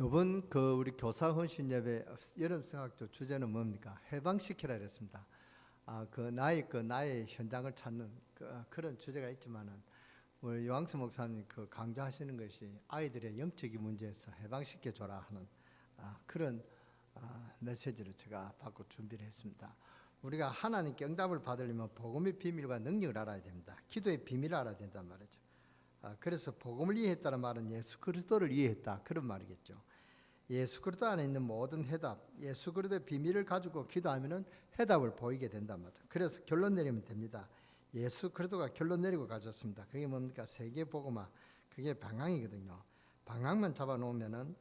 이번 우리 교사 헌신 예배 여름 성학교 주제는 뭡니까? 해방시키라 그랬습니다. 나의 현장을 찾는 그런 주제가 있지만은 우리 요한수 목사님 강조하시는 것이 아이들의 영적인 문제에서 해방시켜 줘라 하는 그런 메시지를 제가 받고 준비를 했습니다. 우리가 하나님께 응답을 받으려면 복음의 비밀과 능력을 알아야 됩니다. 기도의 비밀을 알아야 된단 말이죠. 그래서 복음을 이해했다는 말은 예수 그리스도를 이해했다 그런 말이겠죠. 예수 그리스도 안에 있는 모든 해답, 예수 그리스도의 비밀을 가지고 기도하면은 해답을 보이게 된단 말이죠. 그래서 결론 내리면 됩니다. 예수 그리스도가 결론 내리고 가셨습니다. 그게 뭡니까? 세계 복음화. 그게 방향이거든요. 방향만 잡아놓으면은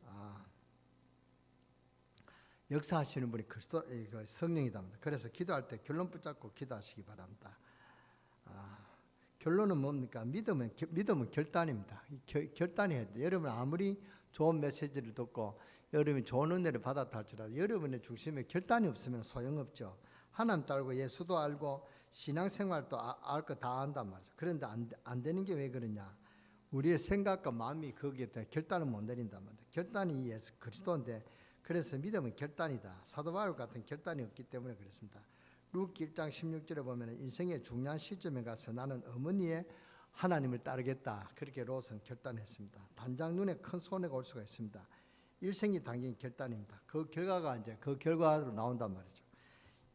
역사하시는 분이 그리스도 성령이다. 그래서 기도할 때 결론 붙잡고 기도하시기 바랍니다. 결론은 뭡니까? 믿음은 결단입니다. 결단해야 돼요. 여러분 아무리 좋은 메시지를 듣고 여러분이 좋은 은혜를 받았다 할지라도 여러분의 중심에 결단이 없으면 소용없죠. 하나님 알고 예수도 알고 신앙생활도 알 거 다 안단 말이죠. 그런데 안 되는 게 왜 그러냐? 우리의 생각과 마음이 거기에 대해 결단을 못 내린단 말이죠. 결단이 예수 그리스도인데 그래서 믿음은 결단이다. 사도 바울 같은 결단이 없기 때문에 그렇습니다. 루키 1장 16절에 보면 인생의 중요한 시점에 가서 나는 어머니의 하나님을 따르겠다. 그렇게 롯은 결단했습니다. 단장 눈에 큰 손해가 올 수가 있습니다. 일생이 담긴 결단입니다. 그 결과가 이제 그 결과로 나온단 말이죠.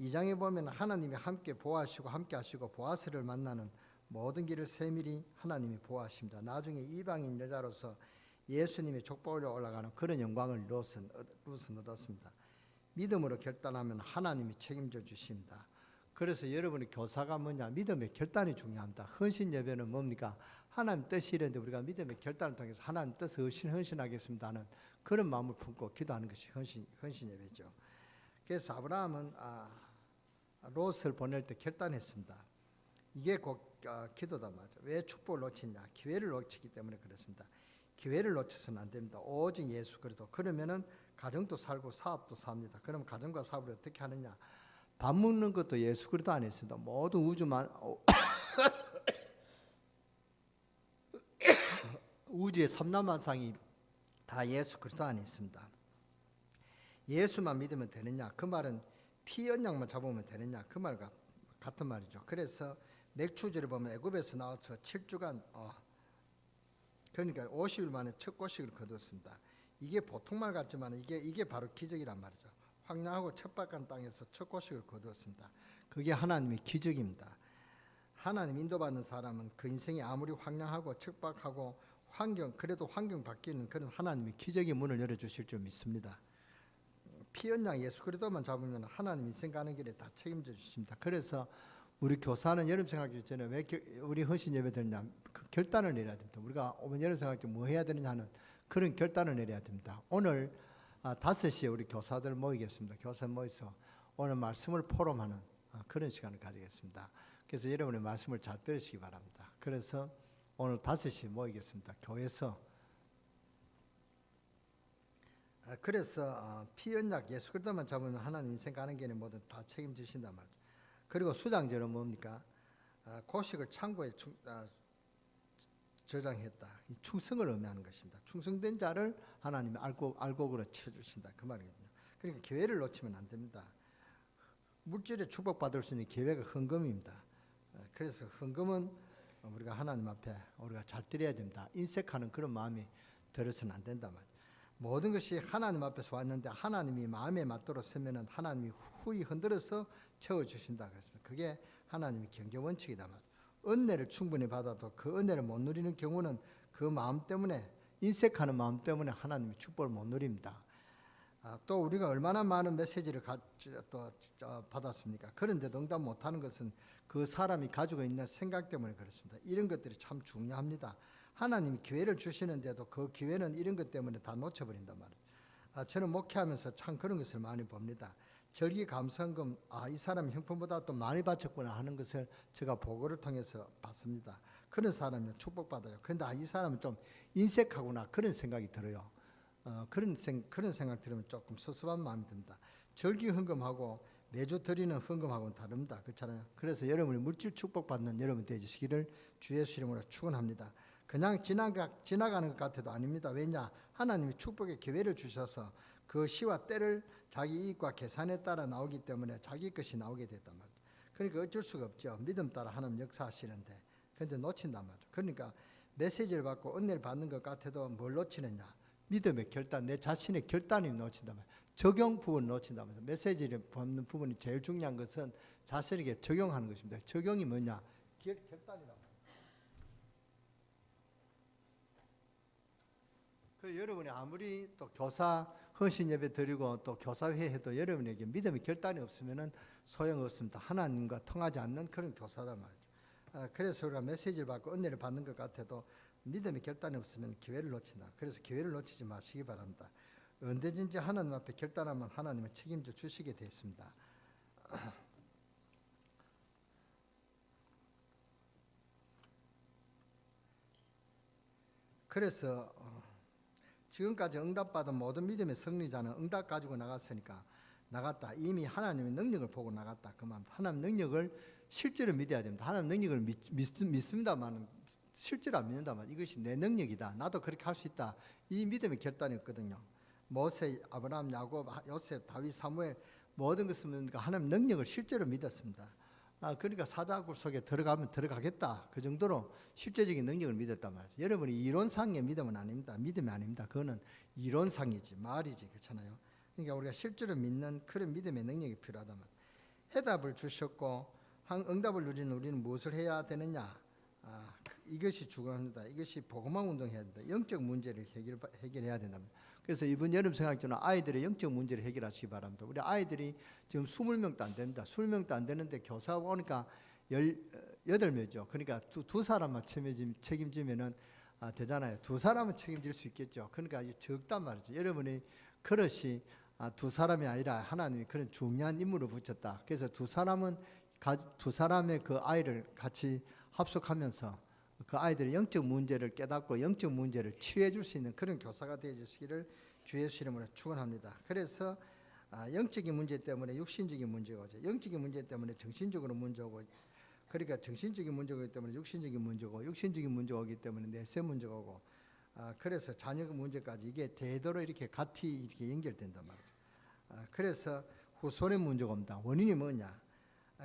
2장에 보면 하나님이 함께 보호하시고 함께 하시고 보아스를 만나는 모든 길을 세밀히 하나님이 보호하십니다. 나중에 이방인 여자로서 예수님의 족보로 올라가는 그런 영광을 롯은 얻었습니다. 믿음으로 결단하면 하나님이 책임져 주십니다. 그래서 여러분의 교사가 뭐냐? 믿음의 결단이 중요합니다. 헌신 예배는 뭡니까? 하나님 뜻이 이런데 우리가 믿음의 결단을 통해서 하나님 뜻을 헌신하겠습니다 하는 그런 마음을 품고 기도하는 것이 헌신 예배죠. 그래서 아브라함은 롯을 보낼 때 결단했습니다. 이게 곧 기도다 맞아. 왜 축복을 놓치냐? 기회를 놓치기 때문에 그렇습니다. 기회를 놓쳐서는 안 됩니다. 오직 예수 그리스도. 그러면은 가정도 살고 사업도 삽니다. 그럼 가정과 사업을 어떻게 하느냐? 밥 먹는 것도 예수 그리스도 안에 있습니다. 모든 우주의 삼라만상이 다 예수 그리스도 안에 있습니다. 예수만 믿으면 되느냐? 그 말은 피 언약만 잡으면 되느냐? 그 말과 같은 말이죠. 그래서 맥추주를 보면 애굽에서 나와서 7주간 그러니까 50일 만에 첫 곡식을 거두었습니다. 이게 보통 말 같지만 이게 바로 기적이란 말이죠. 황량하고 척박한 땅에서 첫 곡식을 거두었습니다. 그게 하나님의 기적입니다. 하나님 인도받는 사람은 그 인생이 아무리 황량하고 척박하고 그래도 환경 바뀌는 그런 하나님의 기적의 문을 열어주실 줄 믿습니다. 피언양 예수 그리스도만 잡으면 하나님 인생 가는 길에 다 책임져 주십니다. 그래서 우리 교사는 여름 생각기 전에 왜 우리 헌신 예배 드리냐? 그 결단을 내려야 됩니다. 우리가 오면 여름 생각기 뭐 해야 되느냐 하는 그런 결단을 내려야 됩니다. 오늘 5시에 우리 교사들 모이겠습니다. 교사 모여서 오늘 말씀을 포럼하는 그런 시간을 가지겠습니다. 그래서 여러분의 말씀을 잘 들으시기 바랍니다. 그래서 오늘 5시에 모이겠습니다. 교회에서. 그래서 피언약 예수 그리스도만 잡으면 하나님 인생 가는 길에 모두 다 책임지신단 말이죠. 그리고 수장제는 뭡니까? 곡식을 창고에 저장했다. 이 충성을 의미하는 것입니다. 충성된 자를 하나님이 알곡으로 쳐주신다. 그 말이거든요. 그러니까 기회를 놓치면 안 됩니다. 물질에 축복받을 수 있는 기회가 헌금입니다. 그래서 헌금은 우리가 하나님 앞에 우리가 잘 드려야 됩니다. 인색하는 그런 마음이 들어서는 안 된단 말이에요. 모든 것이 하나님 앞에서 왔는데 하나님이 마음에 맞도록 서면은 하나님이 후히 흔들어서 채워주신다 그랬습니다. 그게 하나님의 경제 원칙이다 말이에요. 은혜를 충분히 받아도 그 은혜를 못 누리는 경우는 그 마음 때문에 인색하는 마음 때문에 하나님의 축복을 못 누립니다. 또 우리가 얼마나 많은 메시지를 받았습니까? 그런데도 응답 못하는 것은 그 사람이 가지고 있는 생각 때문에 그렇습니다. 이런 것들이 참 중요합니다. 하나님이 기회를 주시는데도 그 기회는 이런 것 때문에 다 놓쳐버린단 말이에요. 저는 목회하면서 참 그런 것을 많이 봅니다. 절기 감사금 이 사람이 형편보다 또 많이 바쳤구나 하는 것을 제가 보고를 통해서 봤습니다. 그런 사람은 축복받아요. 그런데 이 사람은 좀 인색하구나 그런 생각이 들어요. 그런 생각 들으면 조금 섭섭한 마음이 듭니다. 절기 헌금하고 매주 드리는 헌금하고는 다릅니다. 그렇잖아요. 그래서 여러분이 물질 축복받는 여러분 되시기를 주 예수 이름으로 축원합니다. 그냥 지나가는 것 같아도 아닙니다. 왜냐? 하나님이 축복의 기회를 주셔서 그 시와 때를 자기 이익과 계산에 따라 나오기 때문에 자기 것이 나오게 됐단 말이죠. 그러니까 어쩔 수가 없죠. 믿음 따라 하나님 역사하시는데. 그런데 놓친단 말이죠. 그러니까 메시지를 받고 은혜를 받는 것 같아도 뭘 놓치느냐? 믿음의 결단, 내 자신의 결단이 놓친단 말이에요. 적용 부분을 놓친단 말이에요. 메시지를 받는 부분이 제일 중요한 것은 자신에게 적용하는 것입니다. 적용이 뭐냐? 결단이라고. 여러분이 아무리 또 교사 헌신 예배 드리고 또 교사회 해도 여러분에게 믿음의 결단이 없으면은 소용없습니다. 하나님과 통하지 않는 그런 교사단 말이죠. 그래서 우리가 메시지를 받고 은혜를 받는 것 같아도 믿음의 결단이 없으면 기회를 놓친다. 그래서 기회를 놓치지 마시기 바랍니다. 언제든지 하나님 앞에 결단하면 하나님은 책임져 주시게 되어 있습니다. 그래서 지금까지 응답받은 모든 믿음의 승리자는 응답 가지고 나갔다. 이미 하나님의 능력을 보고 나갔다. 그만 하나님 능력을 실제로 믿어야 됩니다. 하나님 능력을 믿습니다만 실제로 안 믿는다만 이것이 내 능력이다. 나도 그렇게 할 수 있다. 이 믿음의 결단이었거든요. 모세, 아브라함, 야곱, 요셉, 다윗, 사무엘 모든 것은 하나님 능력을 실제로 믿었습니다. 그러니까 사자굴 속에 들어가면 들어가겠다. 그 정도로 실제적인 능력을 믿었단 말이죠. 여러분이 이론상의 믿음은 아닙니다. 믿음이 아닙니다. 그거는 이론상이지 말이지. 그렇잖아요. 그러니까 우리가 실제로 믿는 그런 믿음의 능력이 필요하다면 해답을 주셨고 응답을 누리는 우리는 무엇을 해야 되느냐? 이것이 중요합니다. 이것이 복음화 운동해야 된다. 영적 문제를 해결해야 된답니다. 그래서 이번 여름 생활교는 아이들의 영적 문제를 해결하시기 바랍니다. 우리 아이들이 지금 20명도 안 됩니다. 20명도 안 되는데 교사가 오니까 18명이죠. 그러니까 두 사람만 책임지면은 되잖아요. 두 사람은 책임질 수 있겠죠. 그러니까 적단 말이죠. 여러분이 그릇이 두 사람이 아니라 하나님이 그런 중요한 임무를 붙였다. 그래서 두 사람의 그 아이를 같이 합숙하면서 그 아이들의 영적 문제를 깨닫고 영적 문제를 치유해 줄 수 있는 그런 교사가 되어 주시기를 주 예수 이름으로 축원합니다. 그래서 영적인 문제 때문에 육신적인 문제가 오죠. 영적인 문제 때문에 정신적으로 문제 오고, 그러니까 정신적인 문제가 오기 때문에 육신적인 문제고, 육신적인 문제가 오기 때문에 내세 문제가 오고, 그래서 자녀 문제까지 이게 대도로 이렇게 같이 이렇게 연결된단 말이죠. 그래서 후손의 문제가 옵니다. 원인이 뭐냐?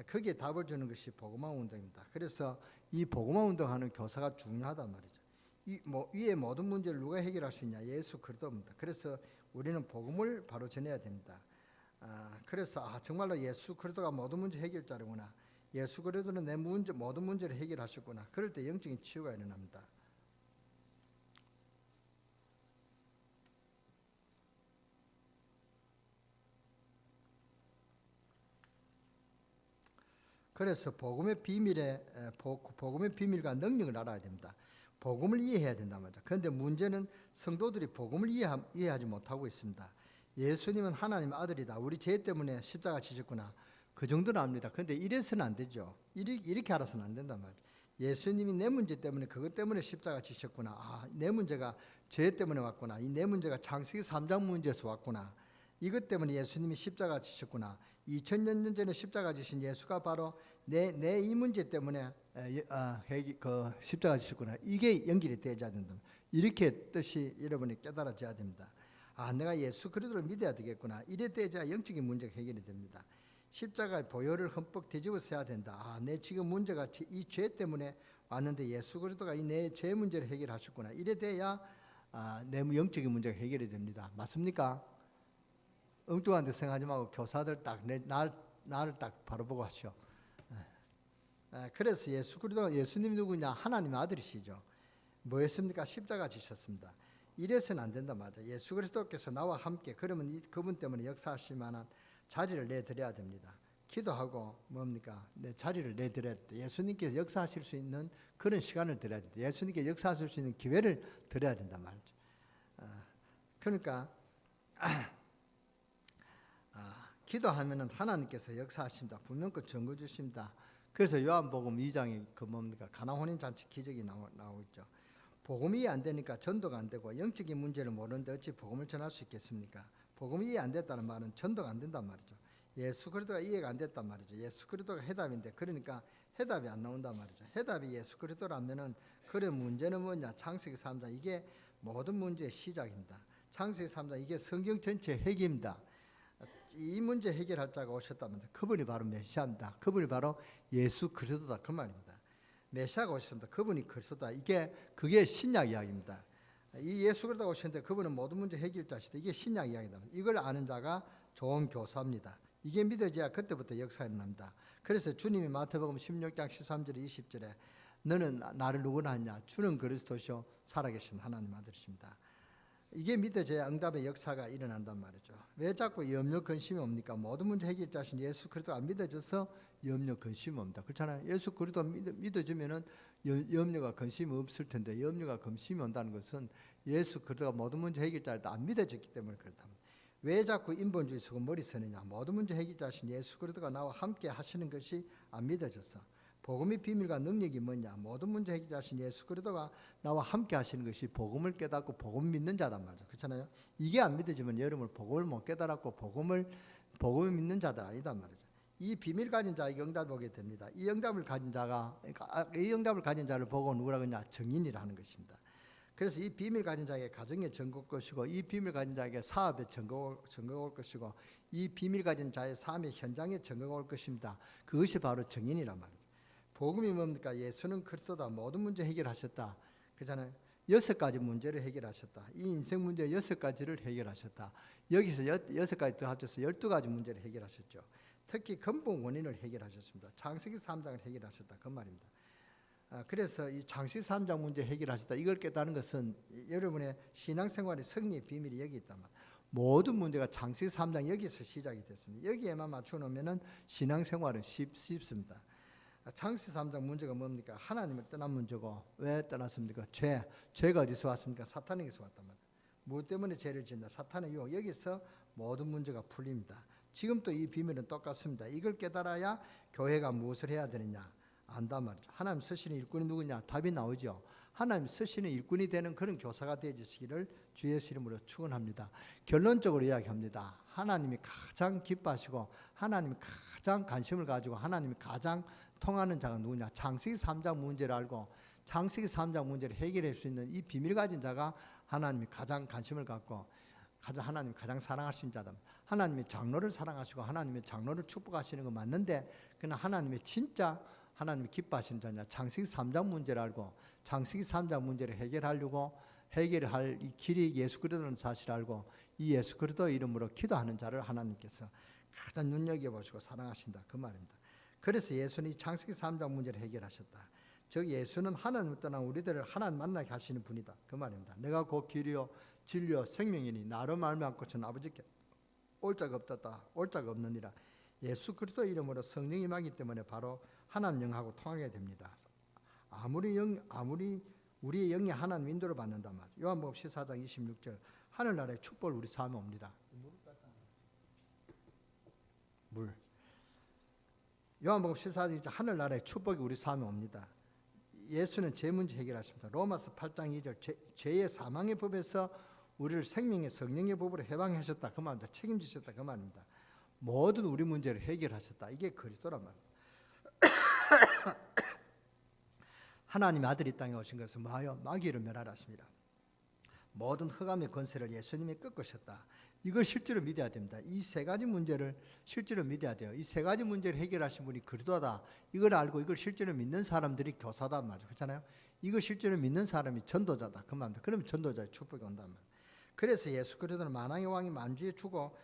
거기에 답을 주는 것이 복음화 운동입니다. 그래서 이 복음화 운동하는 교사가 중요하단 말이죠. 위의 모든 문제를 누가 해결할 수 있냐? 예수 그리스도입니다. 그래서 우리는 복음을 바로 전해야 됩니다. 그래서 정말로 예수 그리스도가 모든 문제 해결자구나. 예수 그리스도는 내 모든 문제를 해결하셨구나. 그럴 때 영적인 치유가 일어납니다. 그래서 복음의 비밀과 능력을 알아야 됩니다. 복음을 이해해야 된단 말이죠. 그런데 문제는 성도들이 복음을 이해하지 못하고 있습니다. 예수님은 하나님의 아들이다. 우리 죄 때문에 십자가 지셨구나. 그 정도는 압니다. 그런데 이래서는 안 되죠. 이렇게 알아서는 안 된단 말이죠. 예수님이 내 문제 때문에 그것 때문에 십자가 지셨구나. 내 문제가 죄 때문에 왔구나. 내 문제가 창세기 3장 문제에서 왔구나. 이것 때문에 예수님이 십자가 지셨구나. 2000년 전에 십자가 지신 예수가 바로 내 이 문제 때문에 십자가 지셨구나. 이게 연결이 되어야 된다. 이렇게 뜻이 여러분이 깨달아져야 됩니다. 내가 예수 그리스도를 믿어야 되겠구나. 이래 돼야 영적인 문제가 해결이 됩니다. 십자가의 보혈을 흠뻑 뒤집어 써야 된다. 내 지금 문제가 이 죄 때문에 왔는데 예수 그리스도가 이 내 죄 문제를 해결하셨구나. 이래 돼야 내 영적인 문제가 해결이 됩니다. 맞습니까? 엉뚱한 데 생각하지 말고 교사들 딱 나를 딱 바로 보고 하시오. 그래서 예수님이 누구냐? 하나님의 아들이시죠. 뭐였습니까? 십자가 지셨습니다. 이래서는 안 된다 맞아. 예수 그리스도께서 나와 함께 그러면 그분 때문에 역사하실 만한 자리를 내드려야 됩니다. 기도하고 뭡니까? 내 자리를 내드려야 돼. 예수님께서 역사하실 수 있는 그런 시간을 드려야 돼. 예수님께 역사하실 수 있는 기회를 드려야 된단 말이죠. 그러니까 기도하면은 하나님께서 역사하십니다. 분명히 증거 주십니다. 그래서 요한복음 2장에 그 뭡니까? 가나 혼인 잔치 기적이 나오고 있죠. 복음이 이해 안 되니까 전도가 안 되고 영적인 문제를 모르는데 어찌 복음을 전할 수 있겠습니까? 복음이 이해 안 됐다는 말은 전도가 안 된단 말이죠. 예수 그리스도가 이해가 안 됐단 말이죠. 예수 그리스도가 해답인데 그러니까 해답이 안 나온단 말이죠. 해답이 예수 그리스도라면은 그런 문제는 뭐냐? 창세기 3장 이게 모든 문제의 시작입니다. 창세기 3장 이게 성경 전체의 핵입니다. 이 문제 해결할 자가 오셨다면 그분이 바로 메시아입니다. 그분이 바로 예수 그리스도다 그 말입니다. 메시아가 오셨습니다. 그분이 그리스도다. 그게 신약 이야기입니다. 이 예수 그리스도가 오셨는데 그분은 모든 문제 해결자시다. 이게 신약 이야기다. 이걸 아는 자가 좋은 교사입니다. 이게 믿어져야 그때부터 역사가 일어납니다. 그래서 주님이 마태복음 16장 13절에 20절에 너는 나를 누구나 하냐? 주는 그리스도시요 살아계신 하나님 아들이십니다. 이게 믿어져야 응답의 역사가 일어난단 말이죠. 왜 자꾸 염려 근심이 옵니까? 모든 문제 해결자신 예수 그리스도가 안 믿어져서 염려 근심이 옵니다. 그렇잖아요. 예수 그리스도 믿어지면은 염려가 근심이 없을 텐데 염려가 근심이 온다는 것은 예수 그리스도가 모든 문제 해결자를 안 믿어졌기 때문에 그렇다. 왜 자꾸 인본주의 쓰고 머리 쓰느냐? 모든 문제 해결자신 예수 그리스도가 나와 함께 하시는 것이 안 믿어졌어. 복음의 비밀과 능력이 뭐냐? 모든 문제 해결자신 예수 그리스도가 나와 함께 하시는 것이 복음을 깨닫고 복음 믿는 자단 말이죠. 그렇잖아요. 이게 안 믿어지면 여러분 복음을 못 깨달았고 복음을 믿는 자들 아니단 말이죠. 이 비밀 가진 자에게 응답을 오게 됩니다. 이 응답을 가진 자를 보고 누구라 그러냐? 정인이라는 것입니다. 그래서 이 비밀 가진 자에게 가정의 증거 올 것이고 이 비밀 가진 자에게 사업의 증거가 올 것이고 이 비밀 가진 자의 삶의 현장의 증거가 올 것입니다. 그것이 바로 정인이란 말이죠. 복음이 뭡니까? 예수는 그리스도다. 모든 문제 해결하셨다. 그렇잖아요. 6가지 문제를 해결하셨다. 이 인생 문제 6가지를 해결하셨다. 여기서 6가지 더 합쳐서 12가지 문제를 해결하셨죠. 특히 근본 원인을 해결하셨습니다. 창세기 3장을 해결하셨다. 그 말입니다. 그래서 이 창세기 3장 문제 해결하셨다. 이걸 깨닫는 것은 여러분의 신앙생활의 승리의 비밀이 여기 있단 말이에요. 모든 문제가 창세기 3장 여기서 시작이 됐습니다. 여기에만 맞춰 놓으면 신앙생활은 쉽습니다. 창세기 3장 문제가 뭡니까? 하나님을 떠난 문제고 왜 떠났습니까? 죄가 어디서 왔습니까? 사탄에게서 왔단 말이에요. 무엇 때문에 죄를 짓나? 사탄의 유혹. 여기서 모든 문제가 풀립니다. 지금 또 이 비밀은 똑같습니다. 이걸 깨달아야 교회가 무엇을 해야 되느냐? 안단 말이죠. 하나님 쓰시는 일꾼이 누구냐? 답이 나오죠. 하나님 쓰시는 일꾼이 되는 그런 교사가 되시기를 주 예수 이름으로 축원합니다. 결론적으로 이야기합니다. 하나님이 가장 기뻐하시고 하나님이 가장 관심을 가지고 하나님이 가장 통하는 자가 누구냐? 창세기 3장 문제를 알고 창세기 3장 문제를 해결할 수 있는 이 비밀 가진 자가 하나님이 가장 관심을 갖고 하나님 가장 사랑하시는 자다. 하나님이 장로를 사랑하시고 하나님이 장로를 축복하시는 건 맞는데 그러나 하나님이 진짜 하나님이 기뻐하시는 자냐? 창세기 3장 문제를 알고 창세기 3장 문제를 해결할 이 길이 예수 그리스도라는 사실을 알고 이 예수 그리스도 이름으로 기도하는 자를 하나님께서 가장 눈여겨보시고 사랑하신다. 그 말입니다. 그래서 예수는 이 창세기 3장 문제를 해결하셨다. 즉 예수는 하나님을 떠난 우리들을 하나님 만나게 하시는 분이다. 그 말입니다. 내가 곧 길이요 진리요 생명이니 나로 말미암고는 아버지께 올 자가 없느니라. 예수 그리스도 이름으로 성령이 임하기 때문에 바로 하나님 영하고 통하게 됩니다. 아무리 우리의 영이 하나님 인도를 받는단 말이에요. 요한복음 14장 26절 하늘나라의 축복을 우리 삶에 옵니다. 물. 요한복음 14장 하늘나라의 축복이 우리 삶에 옵니다. 예수는 죄 문제 해결하십니다. 로마서 8장 2절 죄의 사망의 법에서 우리를 생명의 성령의 법으로 해방하셨다. 그 말입니다. 책임지셨다. 그 말입니다. 모든 우리 문제를 해결하셨다. 이게 그리스도란 말입니다. 하나님의 아들이 이 땅에 오신 것은 뭐하여? 마귀를 멸하라 하십니다. 모든 흑암의 권세를 예수님이 꺾으셨다. 이걸 실제로 믿어야 됩니다. 이 3가지 문제를 실제로 믿어야 돼요. 이 3가지 문제를 해결하신 분이 그리스도다. 이걸 알고 이걸 실제로 믿는 사람들이 교사다 말이죠. 그렇잖아요. 이걸 실제로 믿는 사람이 전도자다. 그 말입니다. 그러면 전도자의 축복이 온단 말이에요. 그래서 예수 그리스도는 만왕의 왕이 만주에 주고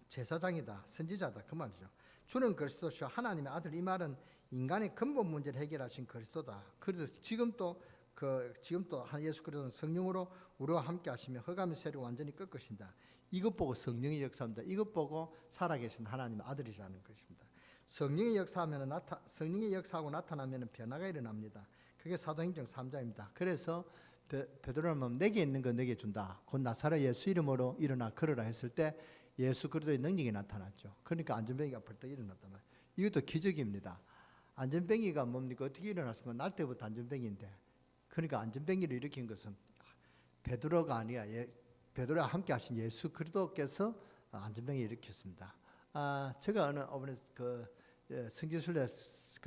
제사장이다. 선지자다. 그 말이죠. 주는 그리스도시요 하나님의 아들. 이 말은 인간의 근본 문제를 해결하신 그리스도다. 그래서 지금도 예수 그리스도는 성령으로 우리와 함께 하시며 흑암의 세력을 완전히 꺾으신다. 이것 보고 성령의 역사입니다. 이것 보고 살아계신 하나님의 아들이라는 것입니다. 성령의 역사하고 나타나면 변화가 일어납니다. 그게 사도행전 3장입니다. 그래서 베드로는 내게 있는 거 내게 준다. 곧 나사렛 예수 이름으로 일어나 걸으라 했을 때 예수 그리스도의 능력이 나타났죠. 그러니까 안전뱅이가 벌떡 일어났단 말이에요. 이것도 기적입니다. 안전뱅이가 뭡니까? 어떻게 일어났습니까? 날 때부터 안전뱅이인데. 그러니까 안전뱅이를 일으킨 것은 베드로가 아니라 베드로와 함께 하신 예수 그리스도께서 안전뱅이를 일으켰습니다. 제가 어느 성지순례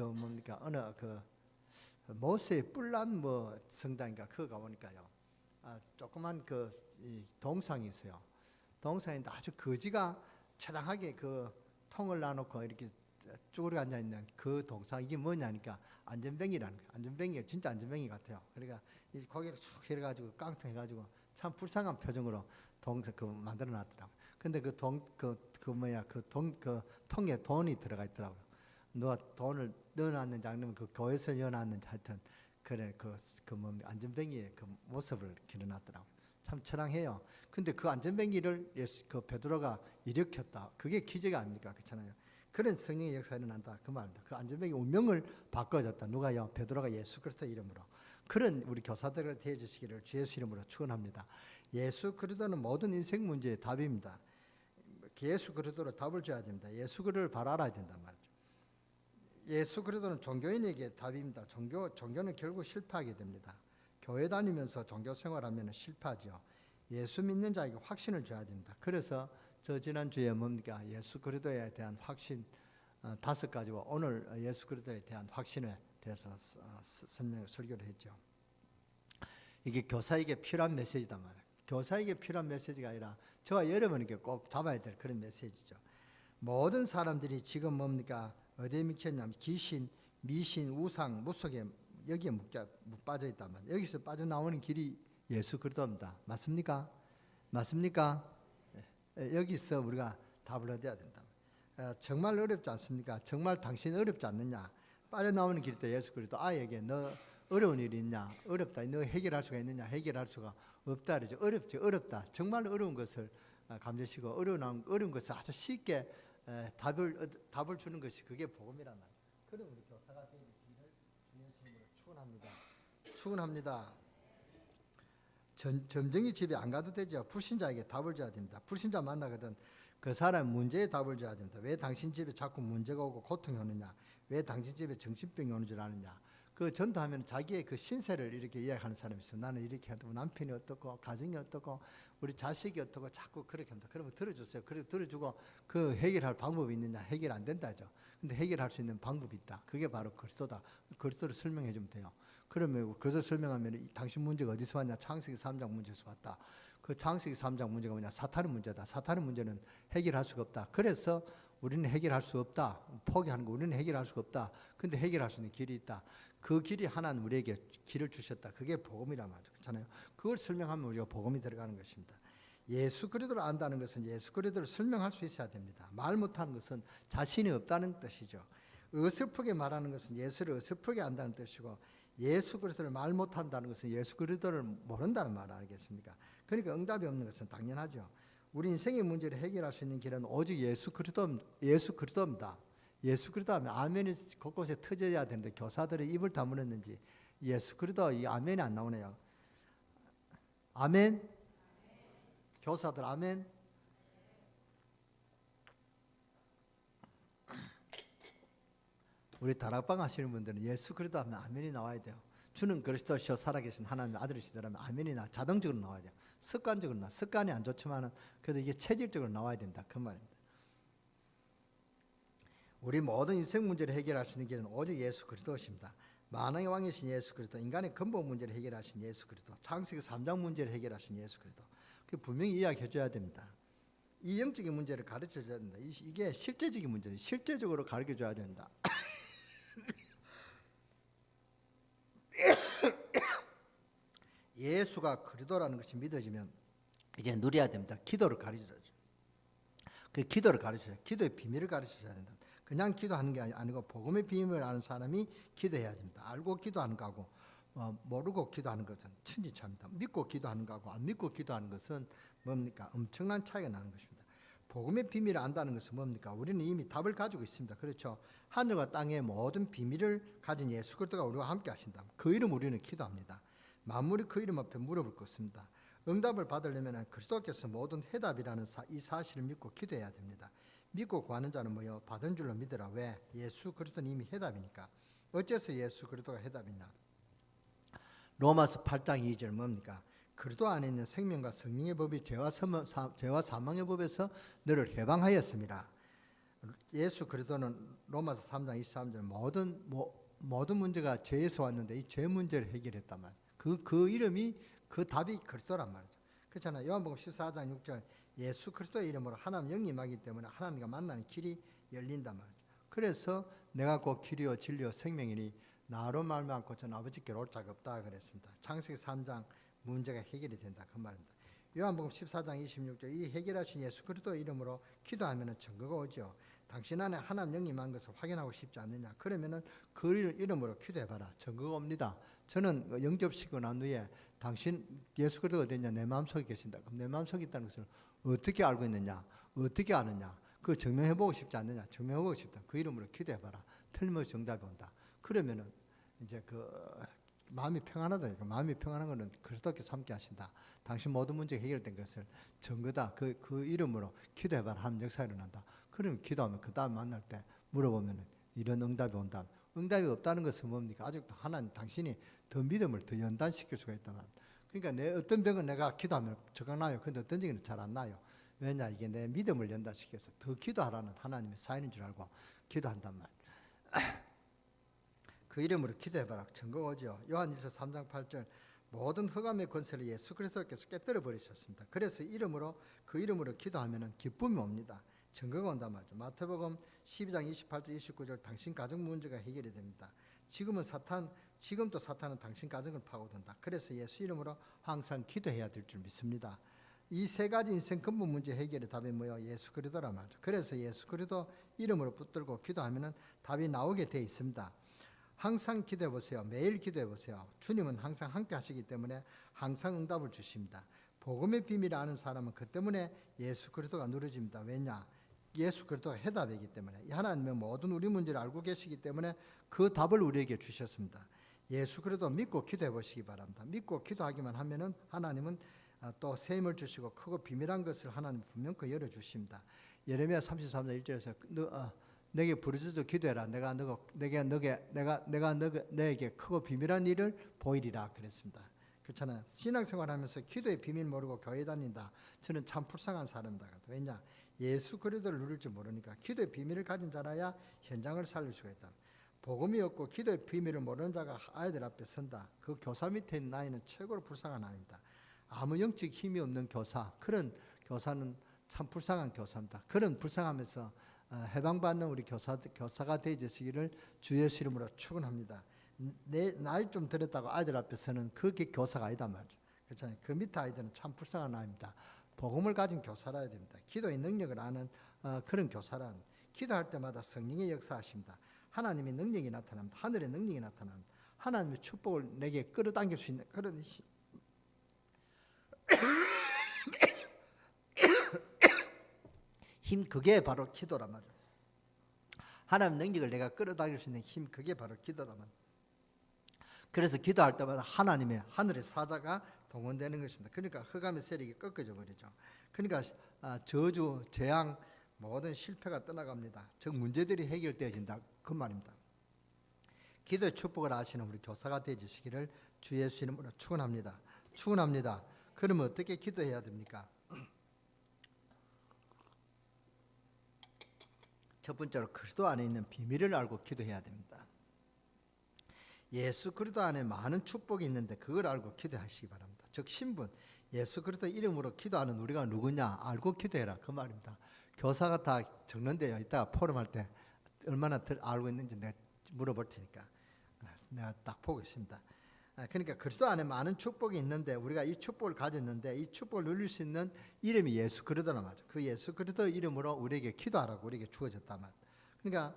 뭡니까 어느 모세의 뿔난 뭐 성당인가 그거 가보니까요. 조그만 이 동상이 있어요. 동상인데 아주 거지가 처량하게 그 통을 놔놓고 이렇게 쭈그려 앉아 있는 그 동상 이게 뭐냐니까 안전뱅이라는 거예요. 안전뱅이가 진짜 안전뱅이 같아요. 그러니까 이 고개를 쭉 해가지고 깡통해가지고 참 불쌍한 표정으로 동상 만들어 놨더라고요. 근데 그 통에 돈이 들어가 있더라고요. 누가 돈을 넣어놨는지 아니면 그 교회에서 넣어놨는지 하여튼 그래 안전뱅이의 그 모습을 기려놨더라고요. 참 처량해요. 근데 그 안전뱅이를 베드로가 일으켰다. 그게 기적이 아닙니까? 그렇잖아요. 그런 성령의 역사가 일어난다. 그 말입니다. 그 안전뱅이 운명을 바꿔줬다. 누가요? 베드로가 예수 그리스도 이름으로. 그런 우리 교사들을 대해주시기를 주 예수 이름으로 축원합니다. 예수 그리스도는 모든 인생 문제의 답입니다. 예수 그리스도로 답을 줘야 됩니다. 예수 그리스도를 바로 알아야 된단 말이죠. 예수 그리스도는 종교인에게 답입니다. 종교는 결국 실패하게 됩니다. 교회 다니면서 종교 생활하면 실패하죠. 예수 믿는 자에게 확신을 줘야 됩니다. 그래서 저 지난주에 뭡니까? 예수 그리스도에 대한 확신 5가지와 오늘 예수 그리스도에 대한 확신에 대해서 설교를 했죠. 이게 교사에게 필요한 메시지단 말이에요. 교사에게 필요한 메시지가 아니라 저와 여러분에게 꼭 잡아야 될 그런 메시지죠. 모든 사람들이 지금 뭡니까? 어디에 미쳤냐면 귀신, 미신, 우상, 무속에 여기에 빠져 있단 말이에요. 여기서 빠져나오는 길이 예수 그리스도입니다. 맞습니까? 맞습니까? 여기서 우리가 답을 얻어야 된다. 정말 어렵지 않습니까? 정말 당신 어렵지 않느냐? 빠져나오는 길이 또 예수 그리스도. 아이에게 너 어려운 일이 있냐? 어렵다. 너 해결할 수가 있느냐? 해결할 수가 없다. 그러죠. 어렵지, 어렵다. 정말 어려운 것을 감지시고 어려운 것을 아주 쉽게 답을 주는 것이 그게 복음이란 말이에요. 그럼 우리 교사가 되시기를 주님의 이름으로 축원합니다. 축원합니다. 점쟁이 집에 안 가도 되죠. 불신자에게 답을 줘야 됩니다. 불신자 만나거든 그 사람 문제에 답을 줘야 됩니다. 왜 당신 집에 자꾸 문제가 오고 고통이 오느냐? 왜 당신 집에 정신병이 오는 줄 아느냐? 그 전도하면 자기의 그 신세를 이렇게 이야기하는 사람이 있어요. 나는 이렇게 하고 남편이 어떻고 가정이 어떻고 우리 자식이 어떻고 자꾸 그렇게 합니다. 그러면 들어주세요. 그리고 들어주고 그 해결할 방법이 있느냐? 해결 안 된다죠. 근데 해결할 수 있는 방법이 있다. 그게 바로 그리스도다. 그리스도를 설명해 주면 돼요. 그러면 그래서 설명하면 당신 문제가 어디서 왔냐? 창세기 3장 문제에서 왔다. 그 창세기 3장 문제가 뭐냐? 사탄의 문제다. 사탄의 문제는 해결할 수가 없다. 그래서 우리는 해결할 수 없다. 포기하는 거 우리는 해결할 수가 없다. 근데 해결할 수 있는 길이 있다. 그 길이 하나는 우리에게 길을 주셨다. 그게 복음이란 말이죠. 그렇잖아요. 그걸 설명하면 우리가 복음이 들어가는 것입니다. 예수 그리스도를 안다는 것은 예수 그리스도를 설명할 수 있어야 됩니다. 말 못하는 것은 자신이 없다는 뜻이죠. 어설프게 말하는 것은 예수를 어설프게 안다는 뜻이고 예수 그리스도를 말 못한다는 것은 예수 그리스도를 모른다는 말 아니겠습니까? 그러니까 응답이 없는 것은 당연하죠. 우리 인생의 문제를 해결할 수 있는 길은 오직 예수 그리스도입니다. 예수 그리스도 하면 아멘이 곳곳에 터져야 되는데 교사들이 입을 다물었는지 예수 그리스도 이 아멘이 안 나오네요. 아멘. 교사들 아멘. 우리 다락방 하시는 분들은 예수 그리스도 하면 아멘이 나와야 돼요. 주는 그리스도시요 살아계신 하나님의 아들이시더라면 아멘이 자동적으로 나와야 돼요. 습관적으로 습관이 안 좋지만은 그래도 이게 체질적으로 나와야 된다 그 말입니다. 우리 모든 인생 문제를 해결할 수 있는 길은 오직 예수 그리스도십니다. 만왕의 왕이신 예수 그리스도, 인간의 근본 문제를 해결하신 예수 그리스도, 창세기 3장 문제를 해결하신 예수 그리스도. 그 분명히 이야기해 줘야 됩니다. 이 영적인 문제를 가르쳐 줘야 된다. 이게 실제적인 문제예요. 실제적으로 가르쳐 줘야 된다. 예수가 그리스도라는 것이 믿어지면 이제 누려야 됩니다. 기도를 가르쳐줘요. 그 기도를 가르쳐요. 기도의 비밀을 가르쳐줘야 된다. 그냥 기도하는 게 아니고 복음의 비밀을 아는 사람이 기도해야 됩니다. 알고 기도하는 거하고 모르고 기도하는 것은 천지차입니다. 믿고 기도하는 거하고 안 믿고 기도하는 것은 뭡니까? 엄청난 차이가 나는 것입니다. 복음의 비밀을 안다는 것은 뭡니까? 우리는 이미 답을 가지고 있습니다. 그렇죠? 하늘과 땅의 모든 비밀을 가진 예수 그리스도가 우리와 함께 하신다. 그 이름 우리는 기도합니다. 만물이 그 이름 앞에 무릎을 꿇습니다. 응답을 받으려면 그리스도께서 모든 해답이라는 이 사실을 믿고 기도해야 됩니다. 믿고 구하는 자는 뭐요? 받은 줄로 믿으라. 왜? 예수 그리스도는 이미 해답이니까. 어째서 예수 그리스도가 해답이냐? 로마서 8장 2절 뭡니까? 그리스도 안에 있는 생명과 성령의 법이 죄와 사망의 법에서 너를 해방하였습니다. 예수 그리스도는 로마서 3장 23절 모든 문제가 죄에서 왔는데 이 죄 문제를 해결했단 말이에요. 그 이름이 그 답이 그리스도란 말이죠. 그렇잖아요. 요한복음 14장 6절 예수 그리스도의 이름으로 하나님 영이 임하기 때문에 하나님과 만나는 길이 열린단 말이죠. 그래서 내가 곧 길이요 진리요 생명이니 나로 말미암고 전 아버지께로 올 자가 없다 그랬습니다. 창세기 3장 문제가 해결이 된다 그 말입니다. 요한복음 14장 26절 이 해결하신 예수 그리스도의 이름으로 기도하면 증거가 오죠. 당신 안에 하나님 영이 임한 것을 확인하고 싶지 않느냐. 그러면은 그 이름으로 기도해봐라. 증거가 옵니다. 저는 영접시키고 난 후에 당신 예수 그리스도가 어디냐 내 마음속에 계신다. 그럼 내 마음속에 있다는 것을 어떻게 알고 있느냐, 어떻게 아느냐, 그걸 증명해보고 싶지 않느냐, 증명해보고 싶다. 그 이름으로 기도해봐라. 틀림없이 정답이 온다. 그러면은 이제 그 마음이 평안하다. 마음이 평안한 것은 그리스도께서 함께 하신다. 당신 모든 문제가 해결된 것을 증거다. 그 이름으로 기도해봐라 하는 역사가 일어난다. 그러면 기도하면 그 다음 만날 때 물어보면 이런 응답이 온다. 응답이 없다는 것은 뭡니까? 아직도 하나님 당신이 더 믿음을 더 연단시킬 수가 있단 말입니다. 그러니까 내 어떤 병은 내가 기도하면 적각 나요. 근데 어떤 병은 잘 안 나요. 왜냐? 이게 내 믿음을 연단시켜서 더 기도하라는 하나님의 사인인 줄 알고 기도한단 말이에요. 그 이름으로 기도해봐라. 증거가 오죠. 요한일서 3장 8절 모든 흑암의 권세를 예수 그리스도께서 깨뜨려 버리셨습니다. 그래서 그 이름으로 기도하면 기쁨이 옵니다. 증거가 온단 말이죠. 마태복음 12장 28절 29절 당신 가정 문제가 해결이 됩니다. 지금도 사탄은 당신 가정을 파고든다. 그래서 예수 이름으로 항상 기도해야 될 줄 믿습니다. 이 세 가지 인생 근본 문제 해결의 답이 뭐예요? 예수 그리스도란 말이죠. 그래서 예수 그리스도 이름으로 붙들고 기도하면 답이 나오게 되어 있습니다. 항상 기도해 보세요. 매일 기도해 보세요. 주님은 항상 함께 하시기 때문에 항상 응답을 주십니다. 복음의 비밀을 아는 사람은 그 때문에 예수 그리스도가 누려집니다. 왜냐? 예수 그리스도가 해답이기 때문에 하나님의 모든 우리 문제를 알고 계시기 때문에 그 답을 우리에게 주셨습니다. 예수 그리스도 믿고 기도해 보시기 바랍니다. 믿고 기도하기만 하면은 하나님은 또 새 힘을 주시고 크고 비밀한 것을 하나님 분명히 열어주십니다. 예레미야 33장 1절에서 내게 부르짖어 기도해라. 내가 너에게 크고 비밀한 일을 보이리라 그랬습니다. 그렇잖아요. 신앙생활하면서 기도의 비밀 모르고 교회 다닌다. 저는 참 불쌍한 사람이다. 왜냐? 예수 그리스도를 누릴 줄 모르니까 기도의 비밀을 가진 자라야 현장을 살릴 수가 있다. 복음이 없고 기도의 비밀을 모르는 자가 아이들 앞에 선다. 그 교사 밑에 있는 아이는 최고로 불쌍한 아이입니다. 아무 영적 힘이 없는 교사, 그런 교사는 참 불쌍한 교사입니다. 그런 불쌍하면서 해방받는 우리 교사가 되어주시기를 주 예수 이름으로 축원합니다. 내 나이 좀 들었다고 아이들 앞에서는 그게 교사가 아니다 말이죠. 그렇잖아요. 그 밑에 아이들은 참 불쌍한 아이입니다. 복음을 가진 교사라야 됩니다. 기도의 능력을 아는 그런 교사란 기도할 때마다 성령의 역사하십니다. 하나님의 능력이 나타납니다. 하늘의 능력이 나타납니다. 하나님의 축복을 내게 끌어당길 수 있는 그런 힘, 그게 바로 기도란 말이에요. 하나님 능력을 내가 끌어당길 수 있는 힘, 그게 바로 기도란 말이에요. 그래서 기도할 때마다 하나님의 하늘의 사자가 동원되는 것입니다. 그러니까 흑암의 세력이 꺾어져 버리죠. 그러니까 저주, 재앙, 모든 실패가 떠나갑니다. 즉 문제들이 해결되어진다 그 말입니다. 기도의 축복을 아시는 우리 교사가 되어주시기를 주 예수 이름으로 축원합니다. 축원합니다. 그러면 어떻게 기도해야 됩니까? 첫 번째로 그리스도 안에 있는 비밀을 알고 기도해야 됩니다. 예수 그리스도 안에 많은 축복이 있는데 그걸 알고 기도하시기 바랍니다. 즉 신분, 예수 그리스도 이름으로 기도하는 우리가 누구냐 알고 기도해라 그 말입니다. 교사가 다 적는데요. 이따가 포럼할 때 얼마나 알고 있는지 내가 물어볼 테니까 내가 딱 보고 있습니다. 그러니까 그리스도 안에 많은 축복이 있는데 우리가 이 축복을 가졌는데 이 축복을 누릴 수 있는 이름이 예수 그리스도란 말이죠. 그 예수 그리스도 이름으로 우리에게 기도하라고 우리에게 주어졌단 말이에요. 그러니까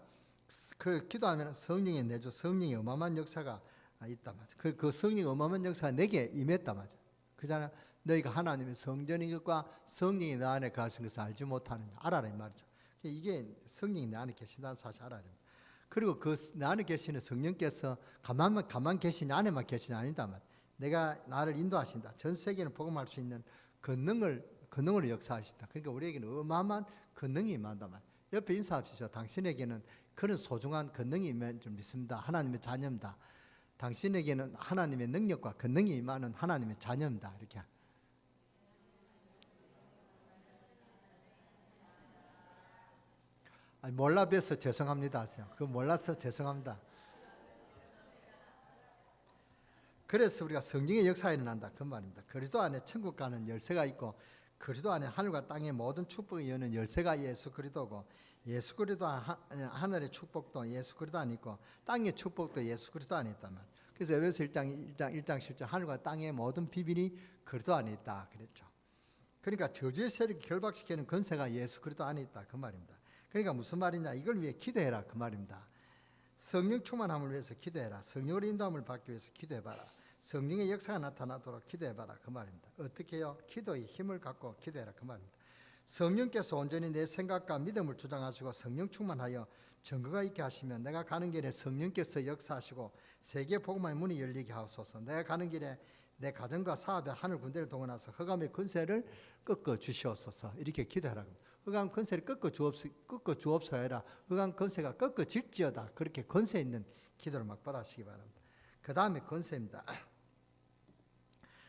그 기도하면 성령이 내주 성령의 어마어마한 역사가 있단 말이죠. 그 성령의 어마어마한 역사가 내게 임했단 말이죠. 그잖아. 너희가 하나님의 성전인 것과 성령이 내 안에 가신 것을 알지 못하느냐 알아라 이 말이죠. 이게 성령이 내 안에 계신다는 사실 알아야 됩니다. 그리고 그 내 안에 계시는 성령께서 가만 계시냐 안에만 계시냐 아니다 말. 내가 나를 인도하신다. 전 세계를 복음할 수 있는 권능으로 역사하신다. 그러니까 우리에게는 어마어마한 권능이 임한다 말. 옆에 인사하시죠. 당신에게는 그런 소중한 권능이 임한 줄 믿습니다. 하나님의 자녀입니다. 당신에게는 하나님의 능력과 권능이 임하는 하나님의 자녀입니다. 이렇게. 아니, 몰라 뵈서 죄송합니다 하세요. 그거 몰라서 죄송합니다. 그래서 우리가 성령의 역사가 일어난다 그 말입니다. 그리스도 안에 천국 가는 열쇠가 있고 그리스도 안에 하늘과 땅의 모든 축복이 여는 열쇠가 예수 그리스도고 예수 그리스도 하늘의 축복도 예수 그리스도 안에 있고 땅의 축복도 예수 그리스도 안에 있단 말이에요. 그래서 에베소 1장 10절 하늘과 땅의 모든 비밀이 그리스도 안에 있다 그랬죠. 그러니까 저주의 세력을 결박시키는 권세가 예수 그리스도 안에 있다 그 말입니다. 그러니까 무슨 말이냐, 이걸 위해 기도해라 그 말입니다. 성령 충만함을 위해서 기도해라. 성령으로 인도함을 받기 위해서 기도해봐라. 성령의 역사가 나타나도록 기도해봐라 그 말입니다. 어떻게 해요? 기도의 힘을 갖고 기도해라 그 말입니다. 성령께서 온전히 내 생각과 믿음을 주장하시고 성령 충만하여 증거가 있게 하시면 내가 가는 길에 성령께서 역사하시고 세계 복음의 문이 열리게 하옵소서. 내가 가는 길에 내 가정과 사업에 하늘 군대를 동원해서 흑암의 권세를 꺾어 주시옵소서. 이렇게 기도하라. 흑암 권세를 꺾어 주옵소서 해라. 흑암 권세가 꺾어 질지어다. 그렇게 권세 있는 기도를 막 바라시기 바랍니다. 그 다음에 권세입니다.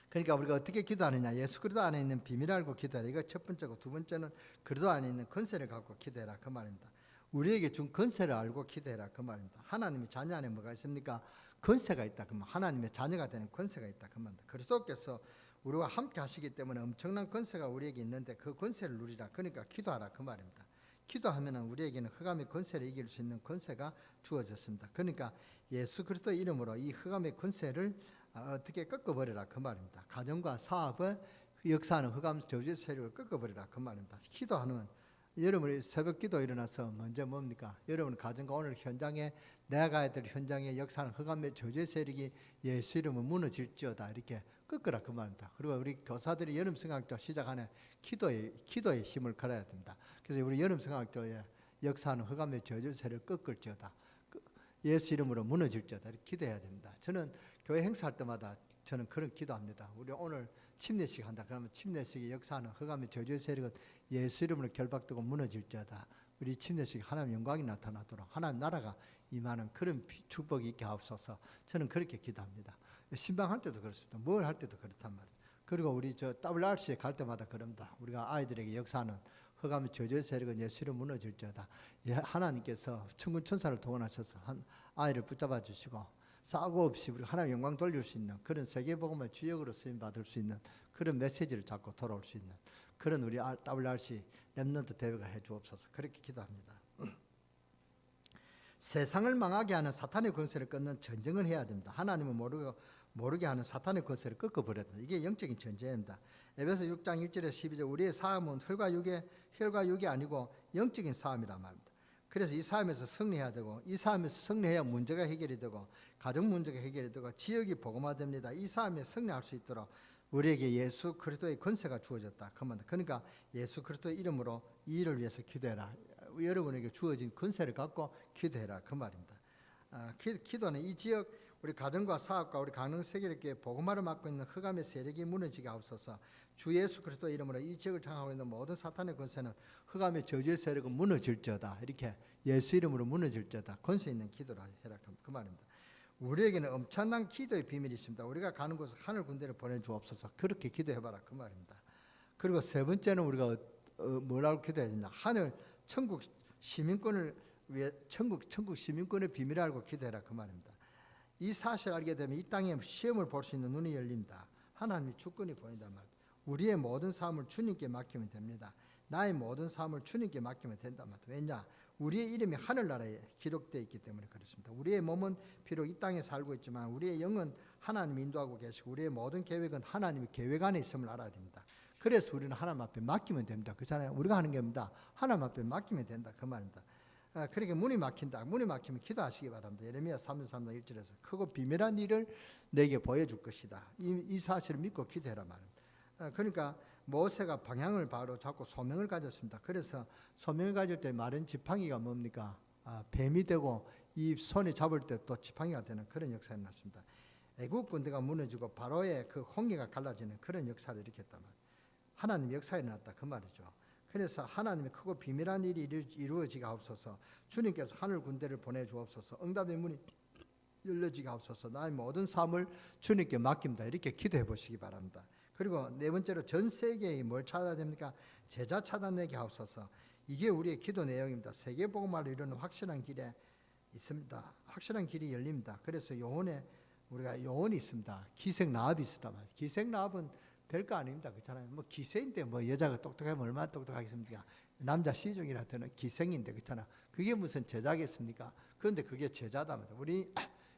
그러니까 우리가 어떻게 기도하느냐, 예수 그리스도 안에 있는 비밀을 알고 기도하라. 이거 첫 번째고, 두 번째는 그리스도 안에 있는 권세를 갖고 기도해라 그 말입니다. 우리에게 준 권세를 알고 기도해라 그 말입니다. 하나님의 자녀 안에 뭐가 있습니까? 권세가 있다. 그러면 하나님의 자녀가 되는 권세가 있다 그 말입니다. 그리스도께서 우리와 함께 하시기 때문에 엄청난 권세가 우리에게 있는데 그 권세를 누리라. 그러니까 기도하라 그 말입니다. 기도하면은 우리에게는 흑암의 권세를 이길 수 있는 권세가 주어졌습니다. 그러니까 예수 그리스도의 이름으로 이 흑암의 권세를 어떻게 꺾어버리라 그 말입니다. 가정과 사업을 역사하는 흑암 저주의 세력을 꺾어버리라 그 말입니다. 기도하는 여러분이 새벽 기도 일어나서 먼저 뭡니까? 여러분 가정과 오늘 현장에 내가 가야 될 현장에 역사하는 흑암의 저주의 세력이 예수 이름으로 무너질지어다. 이렇게 꺾으라 그 말입니다. 그리고 우리 교사들이 여름 성학교 시작하는 기도의 힘을 걸어야 됩니다. 그래서 우리 여름 성학교에 역사하는 흑암의 저주의 세력을 꺾을지어다. 예수 이름으로 무너질지어다. 이렇게 기도해야 됩니다. 저는 교회 행사할 때마다 저는 그런 기도합니다. 우리 오늘 침례식 한다. 그러면 침례식이 역사하는 흑암의 저주의 세력은 예수 이름으로 결박되고 무너질지어다. 우리 침례식 하나님 영광이 나타나도록 하나님 나라가 임하는 그런 축복이 있게 하옵소서. 저는 그렇게 기도합니다. 신방할 때도 그렇습니다. 뭘 할 때도 그렇단 말이에요. 그리고 우리 저 WRC에 갈 때마다 그럽니다. 우리가 아이들에게 역사하는 흑암의 저주의 세력은 예수 이름 무너질지어다. 하나님께서 천군 천사를 동원하셔서 한 아이를 붙잡아 주시고 싸고 없이 우리 하나님 영광 돌릴 수 있는 그런 세계복음의 주역으로 쓰임 받을 수 있는 그런 메시지를 잡고 돌아올 수 있는 그런 우리 WRC 렘넌트 대회가 해 주옵소서. 그렇게 기도합니다. 세상을 망하게 하는 사탄의 권세를 끊는 전쟁을 해야 됩니다. 하나님은 모르게 하는 사탄의 권세를 꺾어버려야 됩니다. 이게 영적인 전쟁입니다. 에베소 6장 1절에서 12절 우리의 싸움은 혈과 육이 아니고 영적인 싸움이란 말입니다. 그래서 이 싸움에서 승리해야 되고 이 싸움에서 승리해야 문제가 해결이 되고 가정 문제가 해결이 되고 지역이 복음화됩니다. 이 싸움에 승리할 수 있도록 우리에게 예수 그리스도의 권세가 주어졌다. 그러니까 예수 그리스도의 이름으로 이 일을 위해서 기도해라. 여러분에게 주어진 권세를 갖고 기도해라 그 말입니다. 기도는 이 지역 우리 가정과 사업과 우리 강릉 세계롭게 복음화를 맡고 있는 흑암의 세력이 무너지게 하옵소서. 주 예수 그리스도의 이름으로 이 지역을 장악하고 있는 모든 사탄의 권세는 흑암의 저주의 세력은 무너질지어다. 이렇게 예수 이름으로 무너질지어다. 권세 있는 기도를 해라 그 말입니다. 우리에게는 엄청난 기도의 비밀이 있습니다. 우리가 가는 곳에 하늘 군대를 보내주옵소서. 그렇게 기도해봐라 그 말입니다. 그리고 세 번째는 우리가 뭐라고 기도해야 되냐, 하늘 천국 시민권을 위해 천국 시민권의 비밀을 알고 기도해라 그 말입니다. 이 사실을 알게 되면 이 땅에 시험을 볼 수 있는 눈이 열립니다. 하나님이 주권이 보인단 말입니다. 우리의 모든 삶을 주님께 맡기면 됩니다. 나의 모든 삶을 주님께 맡기면 된단 말입니다. 왜냐? 우리의 이름이 하늘나라에 기록되어 있기 때문에 그렇습니다. 우리의 몸은 비록 이 땅에 살고 있지만 우리의 영은 하나님이 인도하고 계시고 우리의 모든 계획은 하나님의 계획 안에 있음을 알아야 됩니다. 그래서 우리는 하나님 앞에 맡기면 됩니다. 그렇잖아요. 우리가 하는 게 뭡니다? 하나님 앞에 맡기면 된다 그 말입니다. 그러니까 문이 막힌다. 문이 막히면 기도하시기 바랍니다. 예레미야 3장 1절에서 크고 비밀한 일을 내게 보여줄 것이다. 이 사실을 믿고 기도해라 말입니다. 그러니까 모세가 방향을 바로 잡고 소명을 가졌습니다. 그래서 소명을 가질 때 마른 지팡이가 뭡니까? 뱀이 되고 이 손에 잡을 때 또 지팡이가 되는 그런 역사가 났습니다. 애국 군대가 무너지고 바로의 그 홍해가 갈라지는 그런 역사를 일으켰단 말이에요. 하나님 역사가 일어났다 그 말이죠. 그래서 하나님의 크고 비밀한 일이 이루어지게 하옵소서. 주님께서 하늘 군대를 보내주옵소서. 응답의 문이 열려지게 하옵소서. 나의 모든 삶을 주님께 맡깁니다. 이렇게 기도해 보시기 바랍니다. 그리고 네 번째로 전 세계에 뭘 찾아야 됩니까? 제자 찾아내게 하옵소서. 이게 우리의 기도 내용입니다. 세계복음화를 이루는 확실한 길에 있습니다. 확실한 길이 열립니다. 그래서 영혼에 우리가 영혼이 있습니다. 기생나합이 있었단 말이죠. 기생나합은 별거 아닙니다. 그렇잖아요. 뭐 기생인데 뭐 여자가 똑똑하면 얼마나 똑똑하겠습니까? 남자 시종이라서는 기생인데 그렇잖아. 그게 무슨 제자겠습니까? 그런데 그게 제자답니다. 우리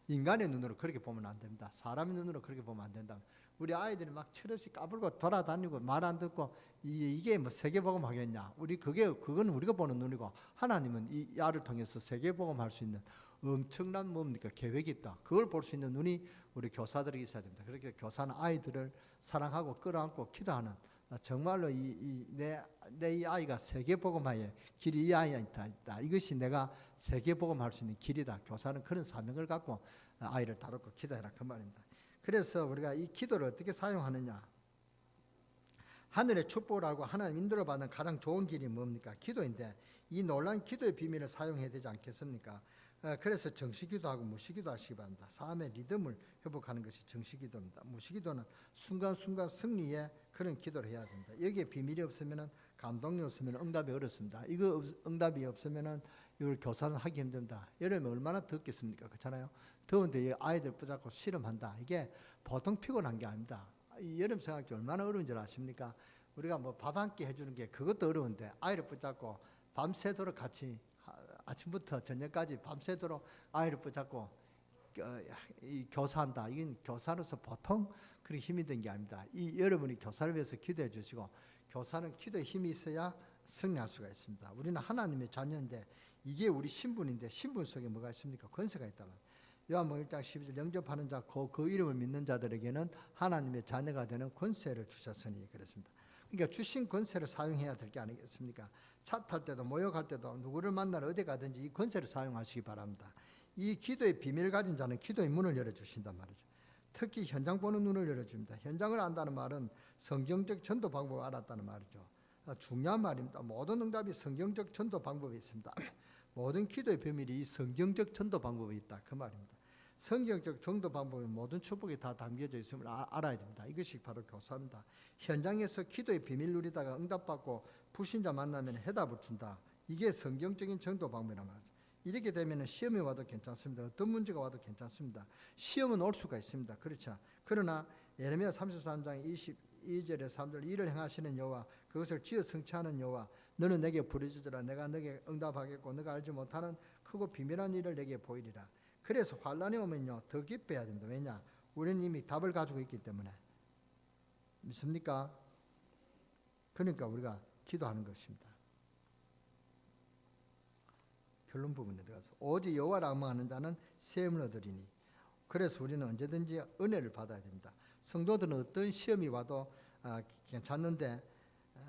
인간의 눈으로 그렇게 보면 안 됩니다. 사람의 눈으로 그렇게 보면 안 된다. 우리 아이들이 막 철없이 까불고 돌아다니고 말 안 듣고 이게 뭐 세계복음 하겠냐? 그건 우리가 보는 눈이고 하나님은 이 아를 통해서 세계복음 할 수 있는 엄청난 뭡니까 계획이 있다. 그걸 볼 수 있는 눈이 우리 교사들이 있어야 됩니다. 그렇게 교사는 아이들을 사랑하고 끌어안고 기도하는 정말로 내 이 아이가 세계복음화의 길이 이 아이가 있다. 이것이 내가 세계복음 할 수 있는 길이다. 교사는 그런 사명을 갖고 아이를 다루고 기도해라 그 말입니다. 그래서 우리가 이 기도를 어떻게 사용하느냐? 하늘의 축복을 알고 하나님 인도를 받는 가장 좋은 길이 뭡니까? 기도인데 이 놀라운 기도의 비밀을 사용해야 되지 않겠습니까? 그래서 정시기도하고 무시기도 하시기 바랍니다. 삶의 리듬을 회복하는 것이 정시기도입니다. 무시기도는 순간순간 승리의 그런 기도를 해야 됩니다. 여기에 비밀이 없으면 감동이 없으면 응답이 어렵습니다. 이거 응답이 없으면 이걸 교사는 하기 힘듭니다. 여름에 얼마나 덥겠습니까? 그렇잖아요. 더운데 아이들 붙잡고 실험한다. 이게 보통 피곤한 게 아닙니다. 이 여름 생활이 얼마나 어려운 줄 아십니까? 우리가 뭐 밥 한 끼 해주는 게 그것도 어려운데 아이를 붙잡고 밤새도록 같이 아침부터 저녁까지 밤새도록 아이를 붙잡고 이 교사한다. 이건 교사로서 보통 그렇게 힘이 든 게 아닙니다. 이 여러분이 교사를 위해서 기도해 주시고 교사는 기도에 힘이 있어야 승리할 수가 있습니다. 우리는 하나님의 자녀인데 이게 우리 신분인데 신분 속에 뭐가 있습니까? 권세가 있다면. 요한복음 1장 12절 영접하는 자 그 이름을 믿는 자들에게는 하나님의 자녀가 되는 권세를 주셨으니 그랬습니다. 그러니까 주신 권세를 사용해야 될 게 아니겠습니까? 차 탈 때도 모욕할 때도 누구를 만나러 어디 가든지 이 권세를 사용하시기 바랍니다. 이 기도의 비밀을 가진 자는 기도의 문을 열어주신단 말이죠. 특히 현장 보는 눈을 열어줍니다. 현장을 안다는 말은 성경적 전도 방법을 알았다는 말이죠. 중요한 말입니다. 모든 응답이 성경적 전도 방법이 있습니다. 모든 기도의 비밀이 이 성경적 전도 방법이 있다 그 말입니다. 성경적 전도 방법에 모든 축복이 다 담겨져 있음을 알아야 됩니다. 이것이 바로 교사입니다. 현장에서 기도의 비밀 누리다가 응답받고 불신자 만나면 해답을 준다. 이게 성경적인 전도 방법이란 말이죠. 이렇게 되면 시험이 와도 괜찮습니다. 어떤 문제가 와도 괜찮습니다. 시험은 올 수가 있습니다. 그렇죠. 그러나 예레미야 33장 22절에 3절 일을 행하시는 여호와 그것을 지어 성취하는 여호와 너는 내게 부르짖으라 내가 너에게 응답하겠고 너가 알지 못하는 크고 비밀한 일을 내게 보이리라. 그래서 환란이 오면요 더 기뻐해야 됩니다. 왜냐? 우리는 이미 답을 가지고 있기 때문에. 믿습니까? 그러니까 우리가 기도하는 것입니다. 결론 부분에 들어가서 오직 여호와를 악망하는 자는 세움을 얻으리니. 그래서 우리는 언제든지 은혜를 받아야 됩니다. 성도들은 어떤 시험이 와도 괜찮은데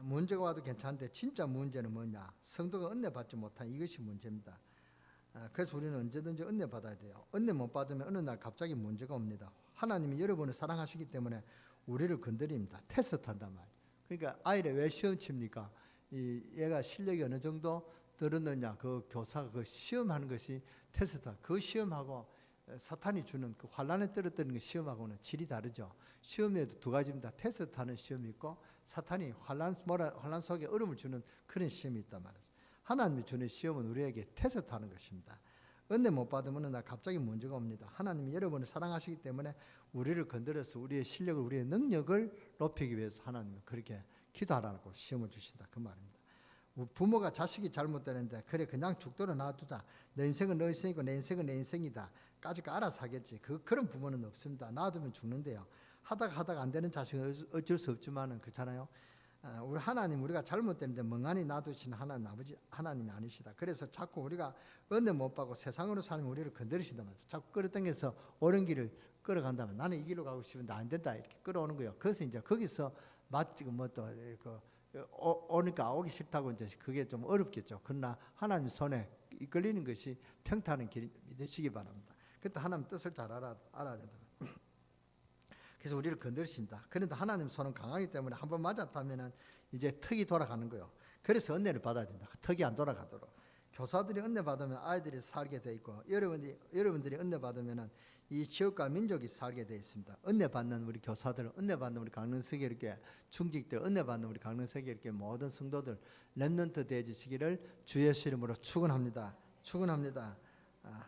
문제가 와도 괜찮은데 진짜 문제는 뭐냐? 성도가 은혜 받지 못한 이것이 문제입니다. 그래서 우리는 언제든지 은혜 받아야 돼요. 은혜 못 받으면 어느 날 갑자기 문제가 옵니다. 하나님이 여러분을 사랑하시기 때문에 우리를 건드립니다. 테스트한단 말이에요. 그러니까 아이를 왜 시험 칩니까? 얘가 실력이 어느 정도 늘었느냐 그 교사가 그 시험하는 것이 테스트다. 그 시험하고 사탄이 주는 그 환란에 떨어뜨리는 그 시험하고는 질이 다르죠. 시험에도 두 가지입니다. 테스트하는 시험이 있고 사탄이 환란 속에 어려움을 주는 그런 시험이 있단 말이죠. 하나님이 주는 시험은 우리에게 테스트하는 것입니다. 은혜 못 받으면 나 갑자기 문제가 옵니다. 하나님이 여러분을 사랑하시기 때문에 우리를 건드려서 우리의 실력을 우리의 능력을 높이기 위해서 하나님은 그렇게 기도하라고 시험을 주신다 그 말입니다. 부모가 자식이 잘못되는데 그래 그냥 죽도록 놔두자. 내 인생은 너 인생이고 내 인생은 내 인생이다. 까짓 거 알아서 하겠지. 그런 부모는 없습니다. 놔두면 죽는데요. 하다가 안 되는 자식은 어쩔 수 없지만은 그렇잖아요. 우리 하나님 우리가 잘못되는데 멍하니 놔두시는 하나님 아버지 하나님이 아니시다. 그래서 자꾸 우리가 은혜 못 받고 세상으로 살면 우리를 건드리신단 말이죠. 자꾸 끌어당겨서 옳은 길을 끌어간다면 나는 이 길로 가고 싶은데 안 된다 이렇게 끌어오는 거예요. 그래서 이제 거기서 맞지고 뭐또 오니까 오기 싫다고 이제 그게 좀 어렵겠죠. 그러나 하나님 손에 이끌리는 것이 평탄한 길이 믿으시기 바랍니다. 그때 하나님 뜻을 잘 알아야 된다. 그래서 우리를 건드리십니다. 그런데 하나님 손은 강하기 때문에 한번 맞았다면 이제 턱이 돌아가는 거예요. 그래서 은혜를 받아야 된다. 턱이 안 돌아가도록. 교사들이 은혜 받으면 아이들이 살게 돼 있고 여러분들이 은혜 받으면 이 지역과 민족이 살게 되어 있습니다. 은혜 받는 우리 교사들, 은혜 받는 우리 강릉세계일교회 충직들, 은혜 받는 우리 강릉세계일교회 모든 성도들 렘넌트 되어지시기를 주 예수 이름으로 축원합니다. 축원합니다.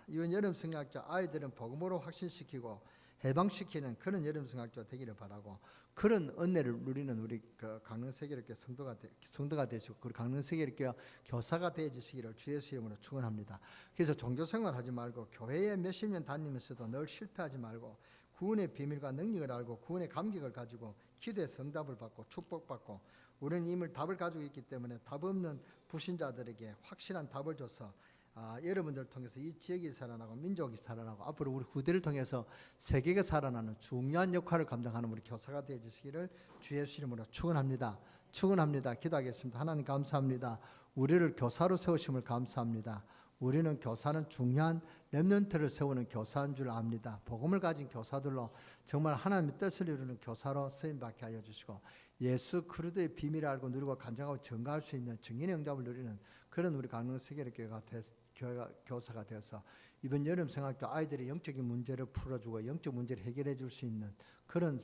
이번 여름 성학교 아이들은 복음으로 확신시키고 해방시키는 그런 여름 성학교 되기를 바라고, 그런 은혜를 누리는 우리 강릉세계일교회 성도가 되시고 그 강릉세계일교회 교사가 되어주시기를 주 예수 이름으로 축원합니다. 그래서 종교생활 하지 말고 교회에 몇십 년 다니면서도 늘 실패하지 말고 구원의 비밀과 능력을 알고 구원의 감격을 가지고 기도의 응답을 받고 축복받고, 우리는 이미 답을 가지고 있기 때문에 답 없는 불신자들에게 확실한 답을 줘서 여러분들을 통해서 이 지역이 살아나고 민족이 살아나고 앞으로 우리 후대를 통해서 세계가 살아나는 중요한 역할을 감당하는 우리 교사가 되어주시기를 주 예수 이름으로 축원합니다. 축원합니다. 기도하겠습니다. 하나님 감사합니다. 우리를 교사로 세우심을 감사합니다. 우리는 교사는 중요한 렘넌트를 세우는 교사인 줄 압니다. 복음을 가진 교사들로 정말 하나님의 뜻을 이루는 교사로 쓰임받게 하여 주시고, 예수 그리스도의 비밀을 알고 누리고 간증하고 증거할 수 있는 증인의 응답을 누리는 그런 우리 강릉세계일교회가 교사가 되어서 이번 여름 성학교 아이들의 영적인 문제를 풀어주고 영적 문제를 해결해 줄 수 있는 그런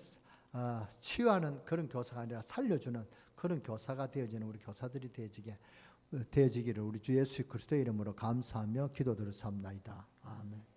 치유하는 그런 교사가 아니라 살려주는 그런 교사가 되어지는 우리 교사들이 되어지기를 우리 주 예수 그리스도의 이름으로 감사하며 기도드렸사옵나이다. 아멘.